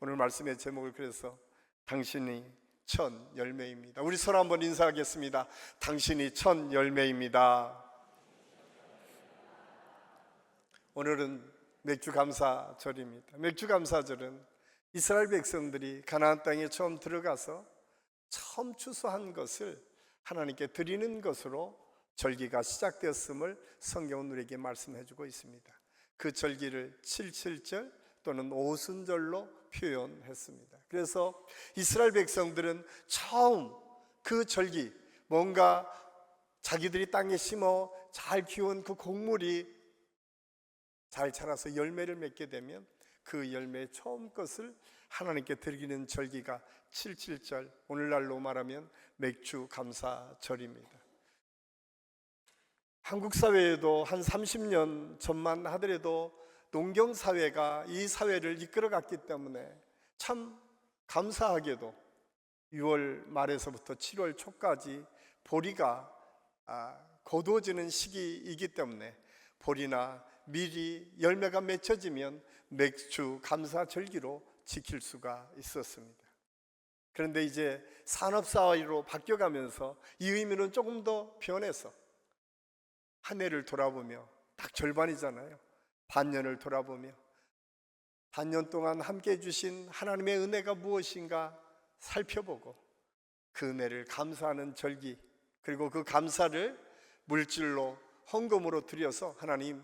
오늘 말씀의 제목을 그래서 당신이 첫 열매입니다. 우리 서로 한번 인사하겠습니다. 당신이 첫 열매입니다. 오늘은 맥주 감사절입니다. 맥주 감사절은 이스라엘 백성들이 가나안 땅에 처음 들어가서 처음 추수한 것을 하나님께 드리는 것으로 절기가 시작되었음을 성경은 우리에게 말씀해주고 있습니다. 그 절기를 77절 또는 오순절로 표현했습니다. 그래서 이스라엘 백성들은 처음 그 절기, 뭔가 자기들이 땅에 심어 잘 키운 그 곡물이 잘 자라서 열매를 맺게 되면 그 열매의 처음 것을 하나님께 드리는 절기가 77절, 오늘날로 말하면 맥주 감사절입니다. 한국 사회에도 한 30년 전만 하더라도 농경사회가 이 사회를 이끌어갔기 때문에 참 감사하게도 6월 말에서부터 7월 초까지 보리가 거두어지는 시기이기 때문에 보리나 밀이 열매가 맺혀지면 맥주 감사절기로 지킬 수가 있었습니다. 그런데 이제 산업사회로 바뀌어가면서 이 의미는 조금 더 변해서 한 해를 돌아보며 딱 절반이잖아요. 반년을 돌아보며 반년 동안 함께 해주신 하나님의 은혜가 무엇인가 살펴보고 그 은혜를 감사하는 절기, 그리고 그 감사를 물질로 헌금으로 드려서 하나님,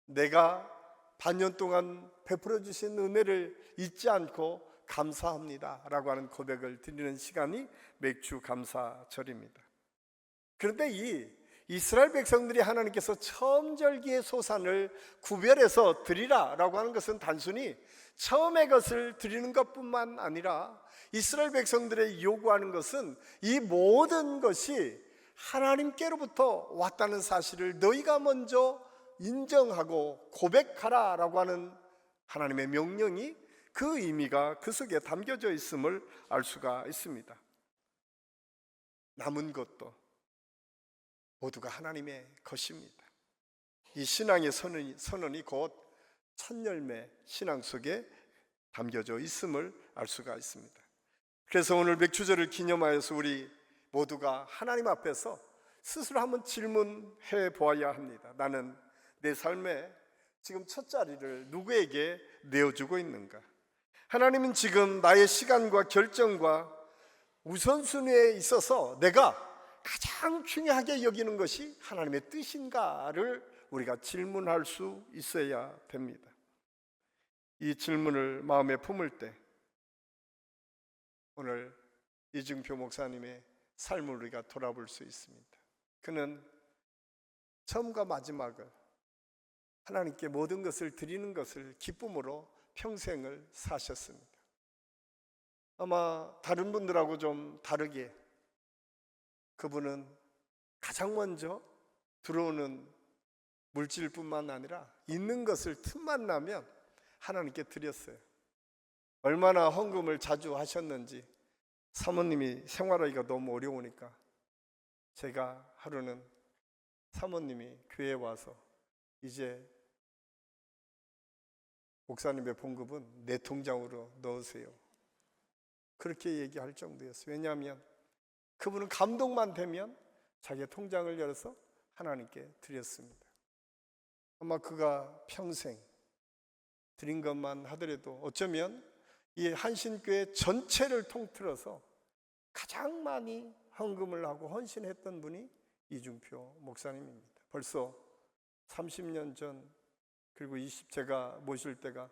내가 반년 동안 베풀어 주신 은혜를 잊지 않고 감사합니다 라고 하는 고백을 드리는 시간이 맥주 감사절입니다. 그런데 이 이스라엘 백성들이 하나님께서 처음 절기의 소산을 구별해서 드리라 라고 하는 것은 단순히 처음의 것을 드리는 것뿐만 아니라 이스라엘 백성들의 요구하는 것은 이 모든 것이 하나님께로부터 왔다는 사실을 너희가 먼저 인정하고 고백하라 라고 하는 하나님의 명령이, 그 의미가 그 속에 담겨져 있음을 알 수가 있습니다. 남은 것도 모두가 하나님의 것입니다. 이 신앙의 선언이 곧 첫열매 신앙 속에 담겨져 있음을 알 수가 있습니다. 그래서 오늘 맥주절을 기념하여서 우리 모두가 하나님 앞에서 스스로 한번 질문해 보아야 합니다. 나는 내 삶에 지금 첫 자리를 누구에게 내어주고 있는가? 하나님은 지금 나의 시간과 결정과 우선순위에 있어서 내가 가장 중요하게 여기는 것이 하나님의 뜻인가를 우리가 질문할 수 있어야 됩니다. 이 질문을 마음에 품을 때 오늘 이중표 목사님의 삶을 우리가 돌아볼 수 있습니다. 그는 처음과 마지막을 하나님께 모든 것을 드리는 것을 기쁨으로 평생을 사셨습니다. 아마 다른 분들하고 좀 다르게 그분은 가장 먼저 들어오는 물질뿐만 아니라 있는 것을 틈만 나면 하나님께 드렸어요. 얼마나 헌금을 자주 하셨는지, 사모님이 생활하기가 너무 어려우니까 제가 하루는 사모님이 교회에 와서 이제 목사님의 봉급은 내 통장으로 넣으세요, 그렇게 얘기할 정도였어요. 왜냐하면 그분은 감동만 되면 자기의 통장을 열어서 하나님께 드렸습니다. 아마 그가 평생 드린 것만 하더라도 어쩌면 이 한신교회 전체를 통틀어서 가장 많이 헌금을 하고 헌신했던 분이 이중표 목사님입니다. 벌써 30년 전, 그리고 제가 모실 때가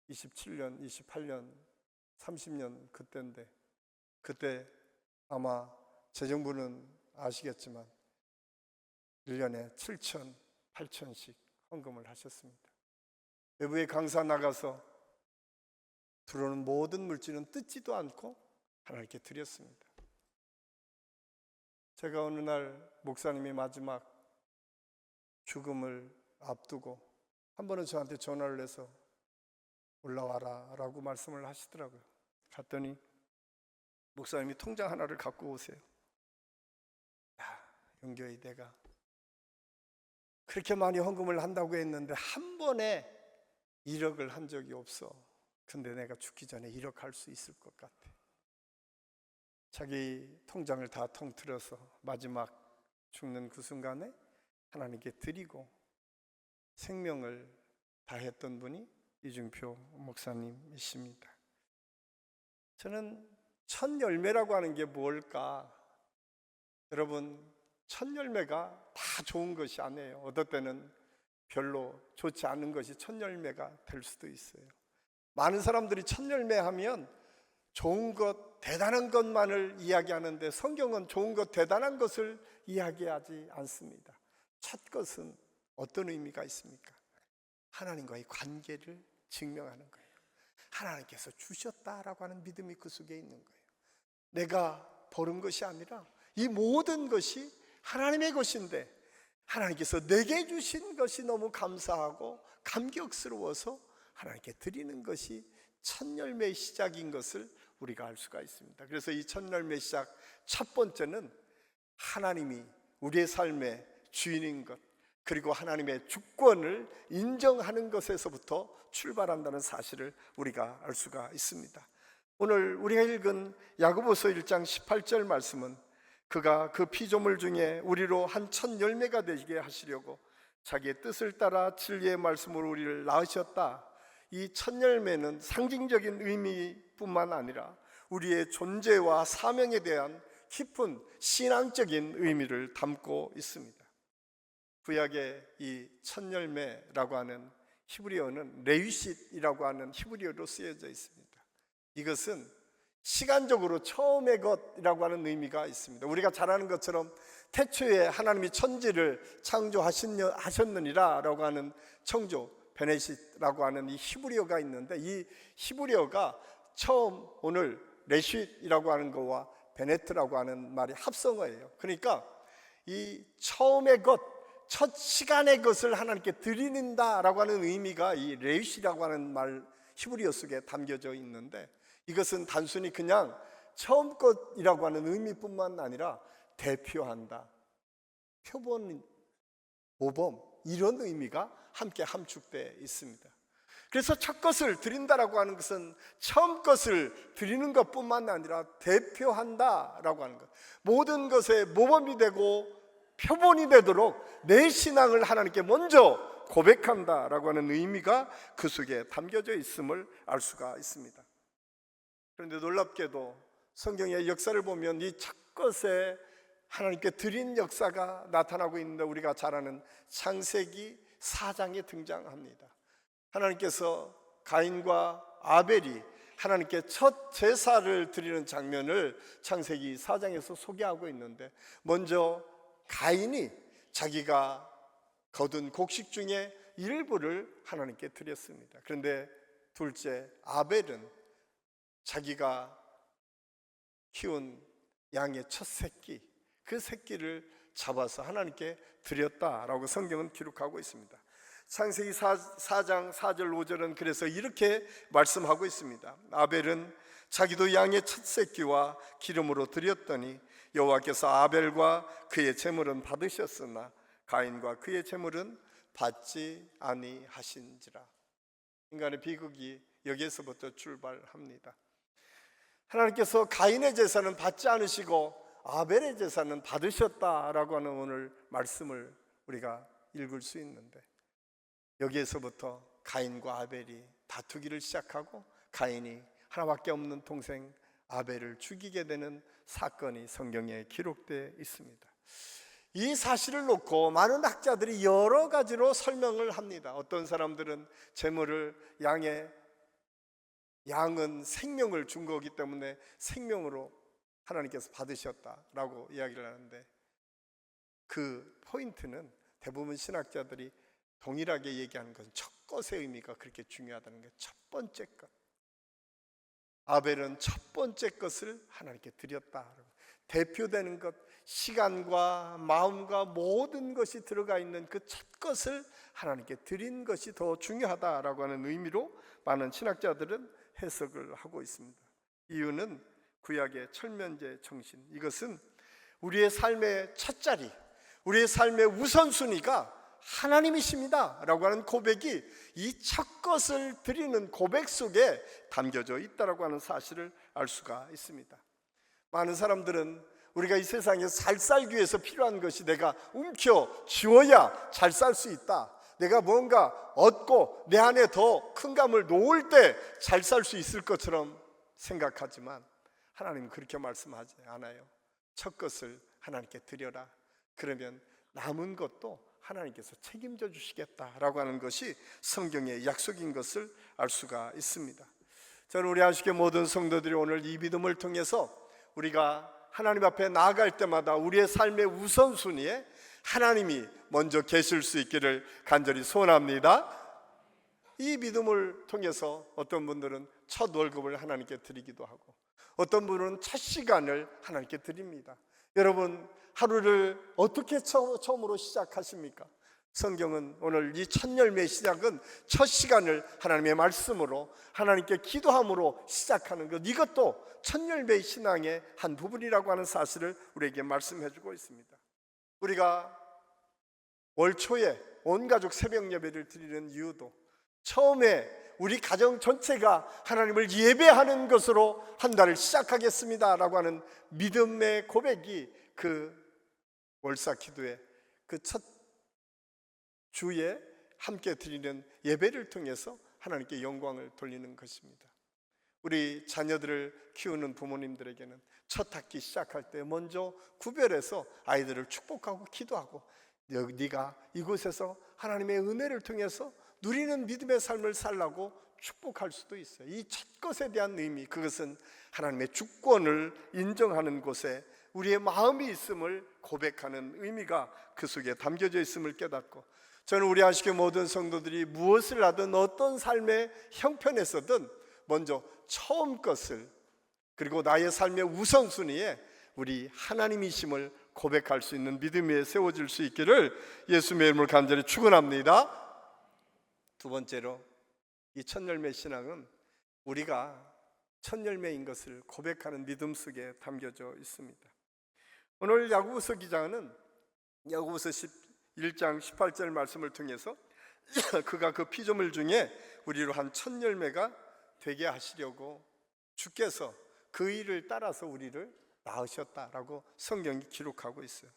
27년, 28년, 30년 그때인데, 그때 아마 재정부는 아시겠지만 1년에 7천, 8천씩 헌금을 하셨습니다. 외부에 강사 나가서 들어오는 모든 물질은 뜯지도 않고 하나님께 드렸습니다. 제가 어느 날 목사님이 마지막 죽음을 앞두고 한 번은 저한테 전화를 해서 올라와라 라고 말씀을 하시더라고요. 갔더니 목사님이 통장 하나를 갖고 오세요. 영교이, 내가 그렇게 많이 헌금을 한다고 했는데 한 번에 1억을 한 적이 없어. 근데 내가 죽기 전에 이렇게 할 수 있을 것 같아. 자기 통장을 다 통틀어서 마지막 죽는 그 순간에 하나님께 드리고 생명을 다했던 분이 이중표 목사님이십니다. 저는 첫 열매라고 하는 게 뭘까? 여러분, 첫 열매가 다 좋은 것이 아니에요. 어떨 때는 별로 좋지 않은 것이 첫 열매가 될 수도 있어요. 많은 사람들이 첫 열매 하면 좋은 것, 대단한 것만을 이야기하는데 성경은 좋은 것, 대단한 것을 이야기하지 않습니다. 첫 것은 어떤 의미가 있습니까? 하나님과의 관계를 증명하는 거예요. 하나님께서 주셨다라고 하는 믿음이 그 속에 있는 거예요. 내가 버는 것이 아니라 이 모든 것이 하나님의 것인데 하나님께서 내게 주신 것이 너무 감사하고 감격스러워서 하나님께 드리는 것이 첫 열매의 시작인 것을 우리가 알 수가 있습니다. 그래서 이 첫 열매 시작 첫 번째는 하나님이 우리의 삶의 주인인 것, 그리고 하나님의 주권을 인정하는 것에서부터 출발한다는 사실을 우리가 알 수가 있습니다. 오늘 우리가 읽은 야고보서 1장 18절 말씀은 그가 그 피조물 중에 우리로 한 첫 열매가 되게 하시려고 자기의 뜻을 따라 진리의 말씀으로 우리를 낳으셨다. 이 첫 열매는 상징적인 의미뿐만 아니라 우리의 존재와 사명에 대한 깊은 신앙적인 의미를 담고 있습니다. 구약의 이 첫 열매라고 하는 히브리어는 레위싯이라고 하는 히브리어로 쓰여져 있습니다. 이것은 시간적으로 처음의 것이라고 하는 의미가 있습니다. 우리가 잘 아는 것처럼 태초에 하나님이 천지를 창조하셨느니라 라고 하는 청조, 베네싯이라고 하는 이 히브리어가 있는데, 이 히브리어가 처음 오늘 레쉿이라고 하는 거와 베네트라고 하는 말이 합성어예요. 그러니까 이 처음의 것, 첫 시간의 것을 하나님께 드린다라고 하는 의미가 이 레쉿이라고 하는 말 히브리어 속에 담겨져 있는데, 이것은 단순히 그냥 처음 것이라고 하는 의미뿐만 아니라 대표한다, 표본, 모범, 이런 의미가 함께 함축되어 있습니다. 그래서 첫 것을 드린다라고 하는 것은 처음 것을 드리는 것뿐만 아니라 대표한다라고 하는 것, 모든 것의 모범이 되고 표본이 되도록 내 신앙을 하나님께 먼저 고백한다라고 하는 의미가 그 속에 담겨져 있음을 알 수가 있습니다. 그런데 놀랍게도 성경의 역사를 보면 이 첫 것에 하나님께 드린 역사가 나타나고 있는데, 우리가 잘 아는 창세기 4장에 등장합니다. 하나님께서 가인과 아벨이 하나님께 첫 제사를 드리는 장면을 창세기 4장에서 소개하고 있는데, 먼저 가인이 자기가 거둔 곡식 중에 일부를 하나님께 드렸습니다. 그런데 둘째 아벨은 자기가 키운 양의 첫 새끼, 그 새끼를 잡아서 하나님께 드렸다라고 성경은 기록하고 있습니다. 창세기 4장 4절 5절은 그래서 이렇게 말씀하고 있습니다. 아벨은 자기도 양의 첫 새끼와 기름으로 드렸더니 여호와께서 아벨과 그의 제물은 받으셨으나 가인과 그의 제물은 받지 아니하신지라. 인간의 비극이 여기에서부터 출발합니다. 하나님께서 가인의 제사는 받지 않으시고 아벨의 제사는 받으셨다라고 하는 오늘 말씀을 우리가 읽을 수 있는데, 여기에서부터 가인과 아벨이 다투기를 시작하고 가인이 하나밖에 없는 동생 아벨을 죽이게 되는 사건이 성경에 기록되어 있습니다. 이 사실을 놓고 많은 학자들이 여러 가지로 설명을 합니다. 어떤 사람들은 제물을 양은 생명을 준 거기 때문에 생명으로 하나님께서 받으셨다라고 이야기를 하는데, 그 포인트는 대부분 신학자들이 동일하게 얘기하는 것은 첫 것의 의미가 그렇게 중요하다는 게, 첫 번째 것, 아벨은 첫 번째 것을 하나님께 드렸다. 대표되는 것, 시간과 마음과 모든 것이 들어가 있는 그 첫 것을 하나님께 드린 것이 더 중요하다라고 하는 의미로 많은 신학자들은 해석을 하고 있습니다. 이유는 구약의 철면제 정신, 이것은 우리의 삶의 첫 자리, 우리의 삶의 우선순위가 하나님이십니다 라고 하는 고백이 이 첫 것을 드리는 고백 속에 담겨져 있다고 하는 사실을 알 수가 있습니다. 많은 사람들은 우리가 이 세상에 잘 살기 위해서 필요한 것이 내가 움켜 쥐어야 잘 살 수 있다, 내가 뭔가 얻고 내 안에 더 큰 감을 놓을 때 잘 살 수 있을 것처럼 생각하지만 하나님은 그렇게 말씀하지 않아요. 첫 것을 하나님께 드려라. 그러면 남은 것도 하나님께서 책임져 주시겠다라고 하는 것이 성경의 약속인 것을 알 수가 있습니다. 저는 우리 안식교 모든 성도들이 오늘 이 믿음을 통해서 우리가 하나님 앞에 나아갈 때마다 우리의 삶의 우선순위에 하나님이 먼저 계실 수 있기를 간절히 소원합니다. 이 믿음을 통해서 어떤 분들은 첫 월급을 하나님께 드리기도 하고, 어떤 분은 첫 시간을 하나님께 드립니다. 여러분, 하루를 어떻게 처음으로 시작하십니까? 성경은 오늘 이 첫 열매의 시작은 첫 시간을 하나님의 말씀으로, 하나님께 기도함으로 시작하는 것, 이것도 첫 열매의 신앙의 한 부분이라고 하는 사실을 우리에게 말씀해 주고 있습니다. 우리가 월 초에 온 가족 새벽 예배를 드리는 이유도 처음에 우리 가정 전체가 하나님을 예배하는 것으로 한 달을 시작하겠습니다 라고 하는 믿음의 고백이 그 월사 기도의 그 첫 주에 함께 드리는 예배를 통해서 하나님께 영광을 돌리는 것입니다. 우리 자녀들을 키우는 부모님들에게는 첫 학기 시작할 때 먼저 구별해서 아이들을 축복하고 기도하고, 네가 이곳에서 하나님의 은혜를 통해서 누리는 믿음의 삶을 살라고 축복할 수도 있어요. 이 첫 것에 대한 의미, 그것은 하나님의 주권을 인정하는 곳에 우리의 마음이 있음을 고백하는 의미가 그 속에 담겨져 있음을 깨닫고, 저는 우리 안식교 모든 성도들이 무엇을 하든 어떤 삶의 형편에서든 먼저 처음 것을, 그리고 나의 삶의 우선순위에 우리 하나님이심을 고백할 수 있는 믿음 위에 세워질 수 있기를 예수님의 이름으로 간절히 축원합니다. 두 번째로, 이 첫 열매 신앙은 우리가 첫 열매인 것을 고백하는 믿음 속에 담겨져 있습니다. 오늘 야고보서 기자는 야고보서 1장 18절 말씀을 통해서 그가 그 피조물 중에 우리로 한 첫 열매가 되게 하시려고 주께서 그 일을 따라서 우리를 낳으셨다라고 성경이 기록하고 있어요.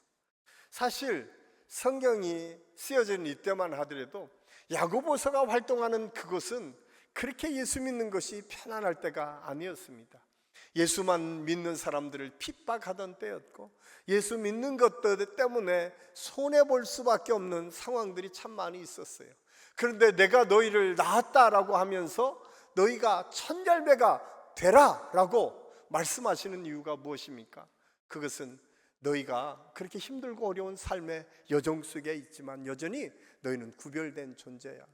사실 성경이 쓰여진 이때만 하더라도 야고보서가 활동하는 그곳은 그렇게 예수 믿는 것이 편안할 때가 아니었습니다. 예수만 믿는 사람들을 핍박하던 때였고, 예수 믿는 것들 때문에 손해볼 수밖에 없는 상황들이 참 많이 있었어요. 그런데 내가 너희를 낳았다라고 하면서 너희가 첫 열매가 되라 라고 말씀하시는 이유가 무엇입니까? 그것은 너희가 그렇게 힘들고 어려운 삶의 여정 속에 있지만 여전히 너희는 구별된 존재야.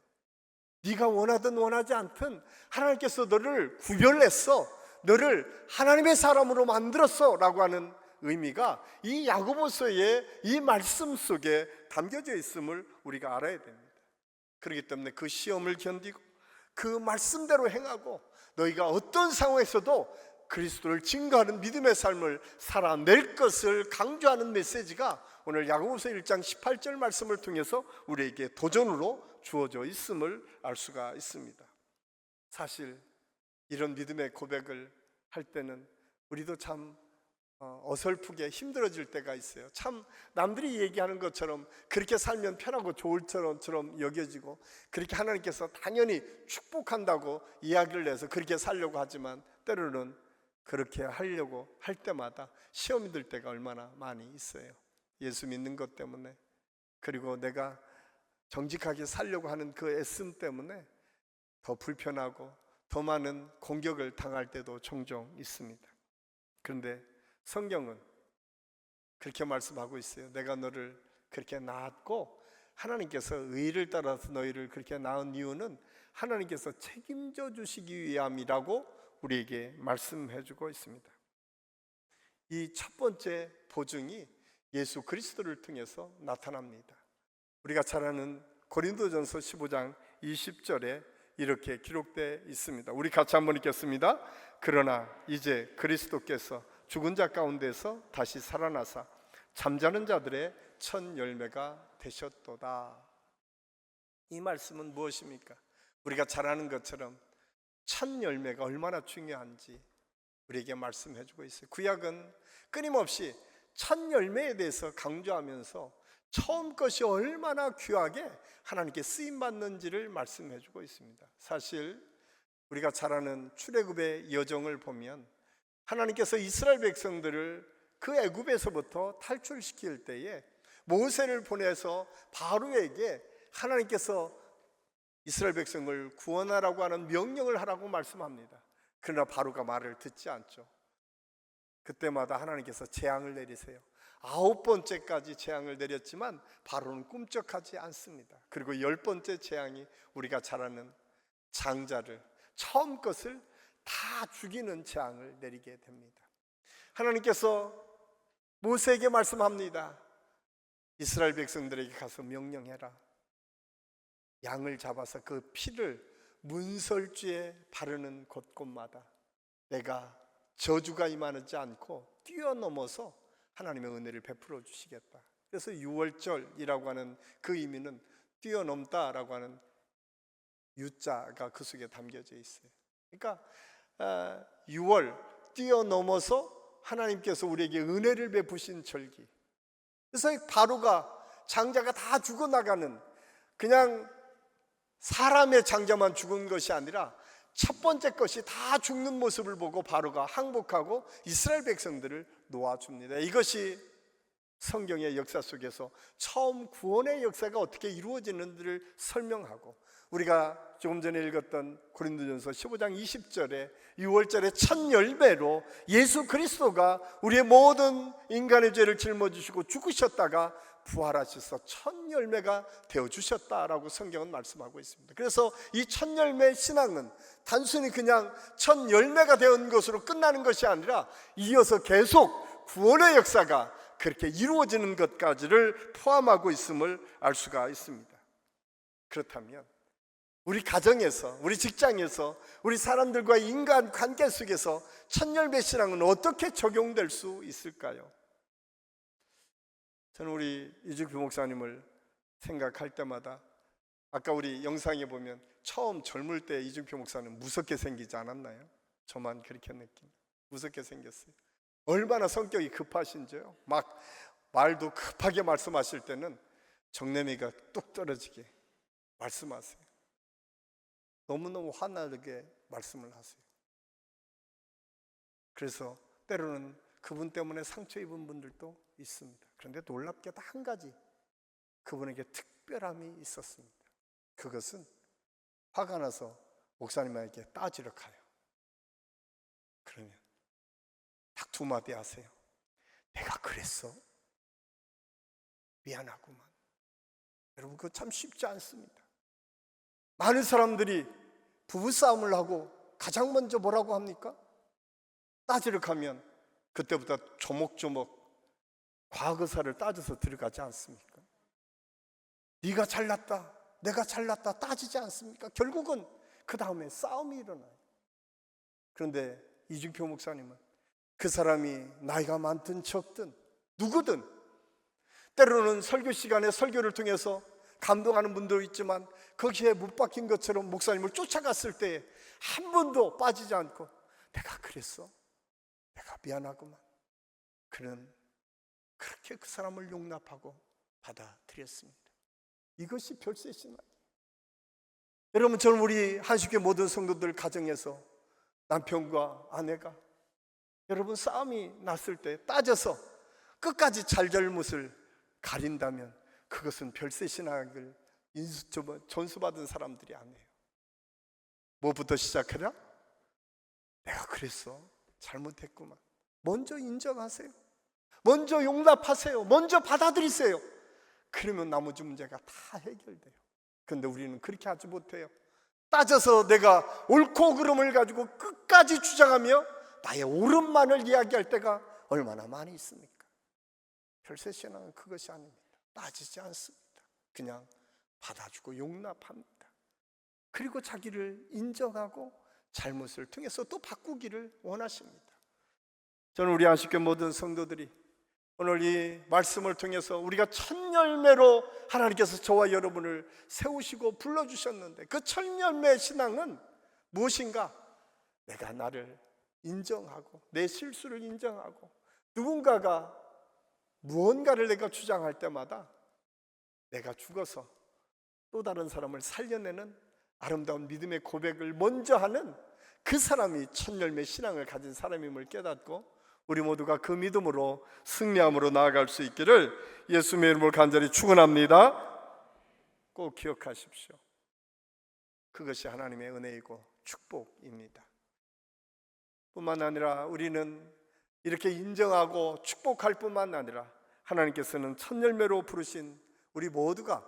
네가 원하든 원하지 않든 하나님께서 너를 구별했어, 너를 하나님의 사람으로 만들었어 라고 하는 의미가 이 야고보서의 이 말씀 속에 담겨져 있음을 우리가 알아야 됩니다. 그렇기 때문에 그 시험을 견디고 그 말씀대로 행하고 너희가 어떤 상황에서도 그리스도를 증거하는 믿음의 삶을 살아낼 것을 강조하는 메시지가 오늘 야고보서 1장 18절 말씀을 통해서 우리에게 도전으로 주어져 있음을 알 수가 있습니다. 사실 이런 믿음의 고백을 할 때는 우리도 참 어설프게 힘들어질 때가 있어요. 참 남들이 얘기하는 것처럼 그렇게 살면 편하고 좋을 처럼 여겨지고, 그렇게 하나님께서 당연히 축복한다고 이야기를 해서 그렇게 살려고 하지만 때로는 그렇게 하려고 할 때마다 시험이 들 때가 얼마나 많이 있어요. 예수 믿는 것 때문에, 그리고 내가 정직하게 살려고 하는 그 애씀 때문에 더 불편하고 더 많은 공격을 당할 때도 종종 있습니다. 그런데 성경은 그렇게 말씀하고 있어요. 내가 너를 그렇게 낳았고 하나님께서 의를 따라서 너희를 그렇게 낳은 이유는 하나님께서 책임져 주시기 위함이라고 우리에게 말씀해 주고 있습니다. 이 첫 번째 보증이 예수 그리스도를 통해서 나타납니다. 우리가 잘 아는 고린도전서 15장 20절에 이렇게 기록되어 있습니다. 우리 같이 한번 읽겠습니다. 그러나 이제 그리스도께서 죽은 자 가운데서 다시 살아나사 잠자는 자들의 첫 열매가 되셨도다. 이 말씀은 무엇입니까? 우리가 잘 아는 것처럼 첫 열매가 얼마나 중요한지 우리에게 말씀해 주고 있어요. 구약은 끊임없이 첫 열매에 대해서 강조하면서 처음 것이 얼마나 귀하게 하나님께 쓰임받는지를 말씀해 주고 있습니다. 사실 우리가 잘 아는 출애굽의 여정을 보면 하나님께서 이스라엘 백성들을 그 애굽에서부터 탈출시킬 때에 모세를 보내서 바로에게 하나님께서 이스라엘 백성을 구원하라고 하는 명령을 하라고 말씀합니다. 그러나 바로가 말을 듣지 않죠. 그때마다 하나님께서 재앙을 내리세요. 9번째까지 재앙을 내렸지만 바로는 꿈쩍하지 않습니다. 그리고 10번째 재앙이 우리가 잘 아는 장자를, 처음 것을 다 죽이는 재앙을 내리게 됩니다. 하나님께서 모세에게 말씀합니다. 이스라엘 백성들에게 가서 명령해라. 양을 잡아서 그 피를 문설주에 바르는 곳곳마다 내가 저주가 임하지 않고 뛰어넘어서 하나님의 은혜를 베풀어 주시겠다. 그래서 유월절이라고 하는 그 의미는 뛰어넘다라고 하는 유자가 그 속에 담겨져 있어요. 그러니까 6월 뛰어넘어서 하나님께서 우리에게 은혜를 베푸신 절기. 그래서 바로가 장자가 다 죽어나가는, 그냥 사람의 장자만 죽은 것이 아니라 첫 번째 것이 다 죽는 모습을 보고 바로가 항복하고 이스라엘 백성들을 놓아줍니다. 이것이 성경의 역사 속에서 처음 구원의 역사가 어떻게 이루어지는지를 설명하고, 우리가 조금 전에 읽었던 고린도전서 15장 20절에 6월절의 첫 열매로 예수 그리스도가 우리의 모든 인간의 죄를 짊어지시고 죽으셨다가 부활하셔서 첫 열매가 되어주셨다라고 성경은 말씀하고 있습니다. 그래서 이 첫 열매 신앙은 단순히 그냥 첫 열매가 된 것으로 끝나는 것이 아니라 이어서 계속 구원의 역사가 그렇게 이루어지는 것까지를 포함하고 있음을 알 수가 있습니다. 그렇다면 우리 가정에서, 우리 직장에서, 우리 사람들과의 인간 관계 속에서 첫 열매 신앙은 어떻게 적용될 수 있을까요? 저는 우리 이주규 목사님을 생각할 때마다, 아까 우리 영상에 보면 처음 젊을 때 이주규 목사는 무섭게 생기지 않았나요? 저만 그렇게 느낍니다. 무섭게 생겼어요. 얼마나 성격이 급하신지요. 막 말도 급하게 말씀하실 때는 정내미가 뚝 떨어지게 말씀하세요. 너무너무 화나게 말씀을 하세요. 그래서 때로는 그분 때문에 상처 입은 분들도 있습니다. 그런데 놀랍게도 한 가지 그분에게 특별함이 있었습니다. 그것은 화가 나서 목사님에게 따지러 가요. 그러면 딱 두 마디 하세요. 내가 그랬어? 미안하구만. 여러분, 그거 참 쉽지 않습니다. 많은 사람들이 부부싸움을 하고 가장 먼저 뭐라고 합니까? 따지러 가면 그때부터 조목조목 과거사를 따져서 들어가지 않습니까? 네가 잘났다, 내가 잘났다 따지지 않습니까? 결국은 그 다음에 싸움이 일어나요. 그런데 이중표 목사님은 그 사람이 나이가 많든 적든 누구든, 때로는 설교 시간에 설교를 통해서 감동하는 분도 있지만 거기에 못 박힌 것처럼 목사님을 쫓아갔을 때 한 번도 빠지지 않고 내가 그랬어, 내가 미안하구만, 그렇게 그 사람을 용납하고 받아들였습니다. 이것이 별세신앙. 여러분, 저는 우리 한식교회 모든 성도들 가정에서 남편과 아내가 여러분 싸움이 났을 때 따져서 끝까지 잘잘못을 가린다면 그것은 별세신학을 전수받은 사람들이 아니에요. 뭐부터 시작해라? 내가 그랬어, 잘못했구만. 먼저 인정하세요. 먼저 용납하세요. 먼저 받아들이세요. 그러면 나머지 문제가 다 해결돼요. 그런데 우리는 그렇게 하지 못해요. 따져서 내가 옳고 그름을 가지고 끝까지 주장하며 나의 옳음만을 이야기할 때가 얼마나 많이 있습니까? 별세신앙은 그것이 아닙니다. 따지지 않습니다. 그냥 받아주고 용납합니다. 그리고 자기를 인정하고 잘못을 통해서 또 바꾸기를 원하십니다. 저는 우리 안식교 모든 성도들이 오늘 이 말씀을 통해서 우리가 첫 열매로 하나님께서 저와 여러분을 세우시고 불러주셨는데, 그 첫 열매의 신앙은 무엇인가? 내가 나를 인정하고 내 실수를 인정하고, 누군가가 무언가를 내가 주장할 때마다 내가 죽어서 또 다른 사람을 살려내는 아름다운 믿음의 고백을 먼저 하는 그 사람이 첫 열매 신앙을 가진 사람임을 깨닫고, 우리 모두가 그 믿음으로 승리함으로 나아갈 수 있기를 예수님의 이름으로 간절히 축원합니다. 꼭 기억하십시오. 그것이 하나님의 은혜이고 축복입니다. 뿐만 아니라 우리는 이렇게 인정하고 축복할 뿐만 아니라 하나님께서는 첫 열매로 부르신 우리 모두가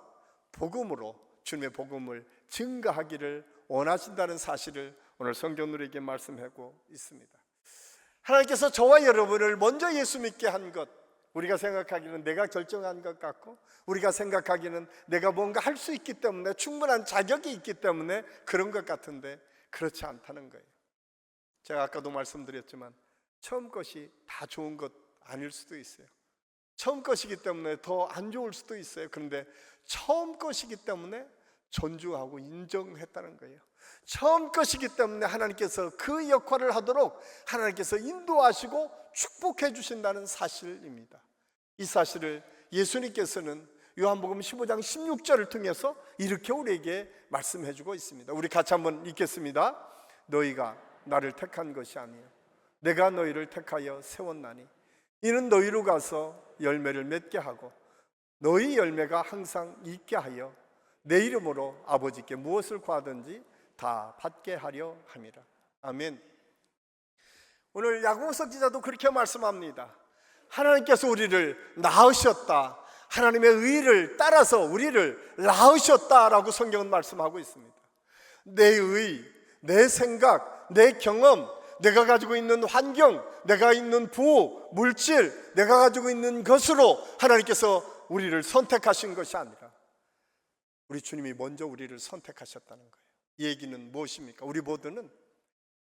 복음으로 주님의 복음을 증거하기를 원하신다는 사실을 오늘 성경 우리에게 말씀하고 있습니다. 하나님께서 저와 여러분을 먼저 예수 믿게 한 것, 우리가 생각하기는 내가 결정한 것 같고, 우리가 생각하기는 내가 뭔가 할 수 있기 때문에, 충분한 자격이 있기 때문에 그런 것 같은데 그렇지 않다는 거예요. 제가 아까도 말씀드렸지만 처음 것이 다 좋은 것 아닐 수도 있어요. 처음 것이기 때문에 더 안 좋을 수도 있어요. 그런데 처음 것이기 때문에 존중하고 인정했다는 거예요. 처음 것이기 때문에 하나님께서 그 역할을 하도록 하나님께서 인도하시고 축복해 주신다는 사실입니다. 이 사실을 예수님께서는 요한복음 15장 16절을 통해서 이렇게 우리에게 말씀해 주고 있습니다. 우리 같이 한번 읽겠습니다. 너희가 나를 택한 것이 아니요 내가 너희를 택하여 세웠나니 이는 너희로 가서 열매를 맺게 하고 너희 열매가 항상 있게 하여 내 이름으로 아버지께 무엇을 구하든지 다 받게 하려 함이라. 아멘. 오늘 야고보서 기자도 그렇게 말씀합니다. 하나님께서 우리를 낳으셨다, 하나님의 의를 따라서 우리를 낳으셨다라고 성경은 말씀하고 있습니다. 내 의, 내 생각, 내 경험, 내가 가지고 있는 환경, 내가 있는 부호, 물질, 내가 가지고 있는 것으로 하나님께서 우리를 선택하신 것이 아니라 우리 주님이 먼저 우리를 선택하셨다는 거예요. 이 얘기는 무엇입니까? 우리 모두는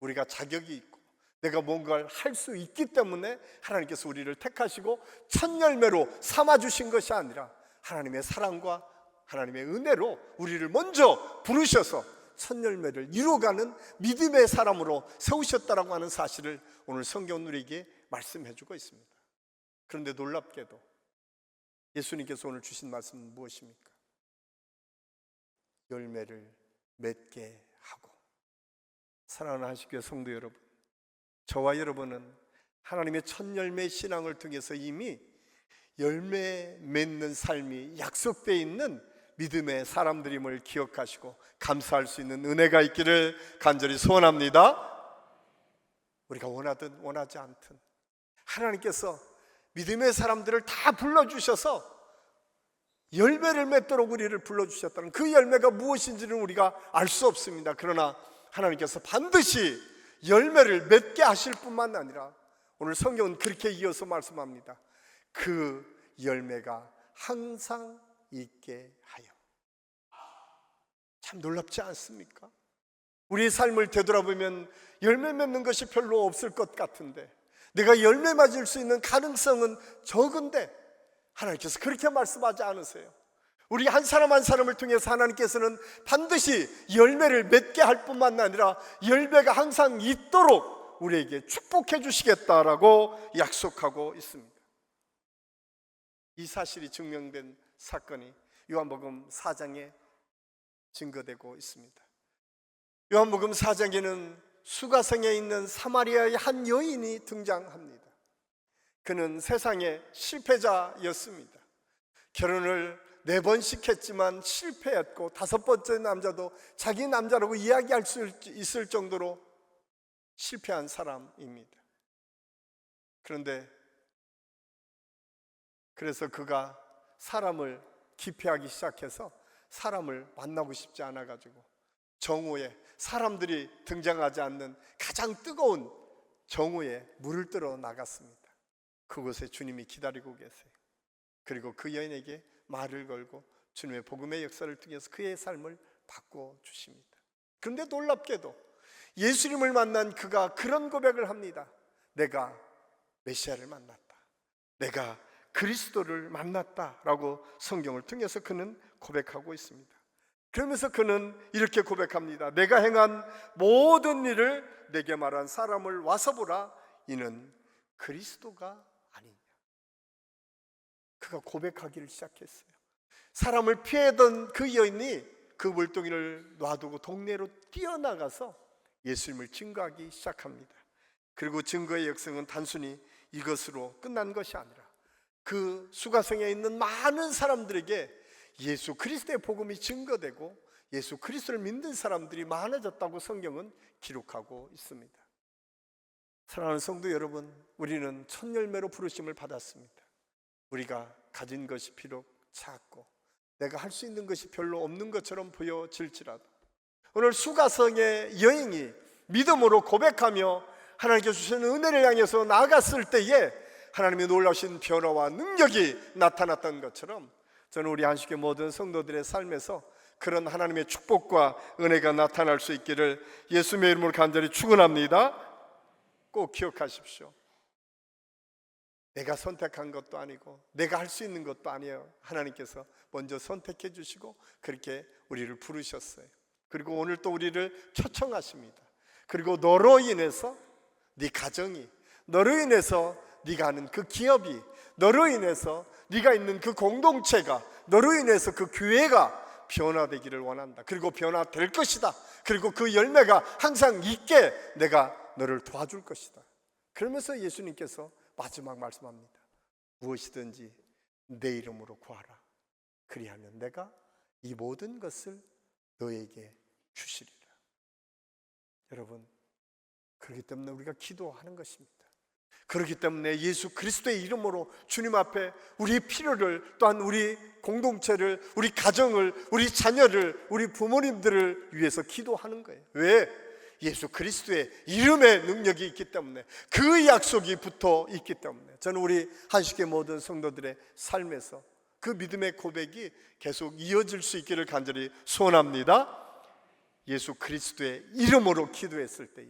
우리가 자격이 있고 내가 뭔가를 할 수 있기 때문에 하나님께서 우리를 택하시고 첫 열매로 삼아주신 것이 아니라 하나님의 사랑과 하나님의 은혜로 우리를 먼저 부르셔서 첫 열매를 이루어가는 믿음의 사람으로 세우셨다라고 하는 사실을 오늘 성경 우리에게 말씀해 주고 있습니다. 그런데 놀랍게도 예수님께서 오늘 주신 말씀은 무엇입니까? 열매를 맺게 하고. 사랑하는 하나님의 성도 여러분, 저와 여러분은 하나님의 첫 열매 신앙을 통해서 이미 열매 맺는 삶이 약속되어 있는 믿음의 사람들임을 기억하시고 감사할 수 있는 은혜가 있기를 간절히 소원합니다. 우리가 원하든 원하지 않든 하나님께서 믿음의 사람들을 다 불러주셔서 열매를 맺도록 우리를 불러주셨다는 그 열매가 무엇인지는 우리가 알 수 없습니다. 그러나 하나님께서 반드시 열매를 맺게 하실 뿐만 아니라 오늘 성경은 그렇게 이어서 말씀합니다. 그 열매가 항상 있게 하여. 참 놀랍지 않습니까? 우리의 삶을 되돌아보면 열매 맺는 것이 별로 없을 것 같은데, 내가 열매 맞을 수 있는 가능성은 적은데 하나님께서 그렇게 말씀하지 않으세요. 우리 한 사람 한 사람을 통해서 하나님께서는 반드시 열매를 맺게 할 뿐만 아니라 열매가 항상 있도록 우리에게 축복해 주시겠다라고 약속하고 있습니다. 이 사실이 증명된 사건이 요한복음 4장에 증거되고 있습니다. 요한복음 4장에는 수가성에 있는 사마리아의 한 여인이 등장합니다. 그는 세상의 실패자였습니다. 결혼을 4번씩 했지만 실패했고 5번째 남자도 자기 남자라고 이야기할 수 있을 정도로 실패한 사람입니다. 그래서 그가 사람을 기피하기 시작해서 사람을 만나고 싶지 않아가지고 정오에 사람들이 등장하지 않는 가장 뜨거운 정오에 물을 뜨러 나갔습니다. 그곳에 주님이 기다리고 계세요. 그리고 그 여인에게 말을 걸고 주님의 복음의 역사를 통해서 그의 삶을 바꿔주십니다. 그런데 놀랍게도 예수님을 만난 그가 그런 고백을 합니다. 내가 메시아를 만났다. 내가 그리스도를 만났다라고 성경을 통해서 그는 고백하고 있습니다. 그러면서 그는 이렇게 고백합니다. 내가 행한 모든 일을 내게 말한 사람을 와서 보라. 이는 그리스도가 아니냐. 그가 고백하기를 시작했어요. 사람을 피하던 그 여인이 그 물동이를 놔두고 동네로 뛰어나가서 예수님을 증거하기 시작합니다. 그리고 증거의 역성은 단순히 이것으로 끝난 것이 아니라 그 수가성에 있는 많은 사람들에게 예수 그리스도의 복음이 증거되고 예수 그리스도를 믿는 사람들이 많아졌다고 성경은 기록하고 있습니다. 사랑하는 성도 여러분, 우리는 첫 열매로 부르심을 받았습니다. 우리가 가진 것이 비록 작고 내가 할 수 있는 것이 별로 없는 것처럼 보여질지라도 오늘 수가성의 여인이 믿음으로 고백하며 하나님께 주시는 은혜를 향해서 나아갔을 때에 하나님의 놀라우신 변화와 능력이 나타났던 것처럼 저는 우리 안식의 모든 성도들의 삶에서 그런 하나님의 축복과 은혜가 나타날 수 있기를 예수님의 이름으로 간절히 축원합니다. 꼭 기억하십시오. 내가 선택한 것도 아니고 내가 할 수 있는 것도 아니에요. 하나님께서 먼저 선택해 주시고 그렇게 우리를 부르셨어요. 그리고 오늘 또 우리를 초청하십니다. 그리고 너로 인해서 네 가정이, 너로 인해서 네가 하는 그 기업이, 너로 인해서 네가 있는 그 공동체가, 너로 인해서 그 교회가 변화되기를 원한다. 그리고 변화될 것이다. 그리고 그 열매가 항상 있게 내가 너를 도와줄 것이다. 그러면서 예수님께서 마지막 말씀합니다. 무엇이든지 내 이름으로 구하라. 그리하면 내가 이 모든 것을 너에게 주시리라. 여러분, 그렇기 때문에 우리가 기도하는 것입니다. 그렇기 때문에 예수 그리스도의 이름으로 주님 앞에 우리의 필요를, 또한 우리 공동체를, 우리 가정을, 우리 자녀를, 우리 부모님들을 위해서 기도하는 거예요. 왜? 예수 그리스도의 이름의 능력이 있기 때문에, 그 약속이 붙어 있기 때문에. 저는 우리 한식의 모든 성도들의 삶에서 그 믿음의 고백이 계속 이어질 수 있기를 간절히 소원합니다. 예수 그리스도의 이름으로 기도했을 때에,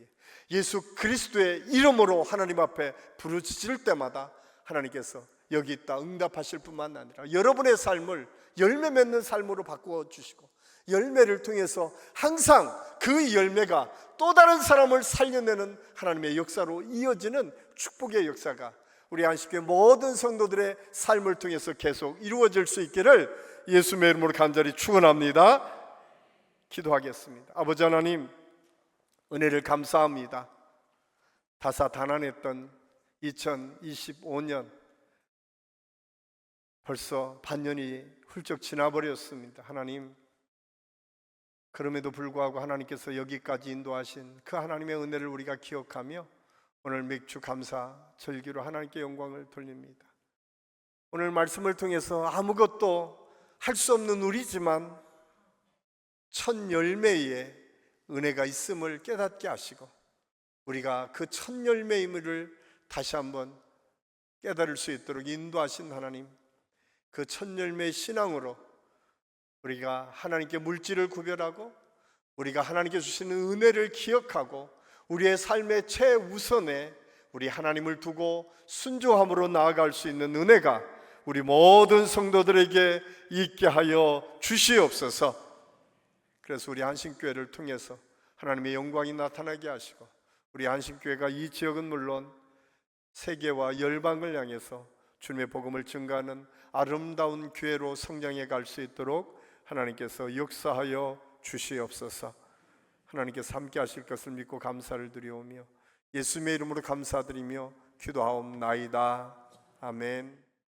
예수 그리스도의 이름으로 하나님 앞에 부르짖을 때마다 하나님께서 여기 있다 응답하실 뿐만 아니라 여러분의 삶을 열매 맺는 삶으로 바꾸어 주시고, 열매를 통해서 항상 그 열매가 또 다른 사람을 살려내는 하나님의 역사로 이어지는 축복의 역사가 우리 안식교회 모든 성도들의 삶을 통해서 계속 이루어질 수 있기를 예수의 이름으로 간절히 축원합니다. 기도하겠습니다. 아버지 하나님, 은혜를 감사합니다. 다사다난했던 2025년 벌써 반년이 훌쩍 지나버렸습니다. 하나님, 그럼에도 불구하고 하나님께서 여기까지 인도하신 그 하나님의 은혜를 우리가 기억하며 오늘 맥주 감사 절기로 하나님께 영광을 돌립니다. 오늘 말씀을 통해서 아무것도 할 수 없는 우리지만 첫 열매에 은혜가 있음을 깨닫게 하시고, 우리가 그 첫 열매임을 다시 한번 깨달을 수 있도록 인도하신 하나님, 그 첫 열매의 신앙으로 우리가 하나님께 물질을 구별하고 우리가 하나님께 주시는 은혜를 기억하고 우리의 삶의 최우선에 우리 하나님을 두고 순종함으로 나아갈 수 있는 은혜가 우리 모든 성도들에게 있게 하여 주시옵소서. 그래서 우리 안심교회를 통해서 하나님의 영광이 나타나게 하시고, 우리 안심교회가 이 지역은 물론 세계와 열방을 향해서 주님의 복음을 증거하는 아름다운 교회로 성장해 갈 수 있도록 하나님께서 역사하여 주시옵소서. 하나님께서 함께 하실 것을 믿고 감사를 드리오며 예수님의 이름으로 감사드리며 기도하옵나이다. 아멘.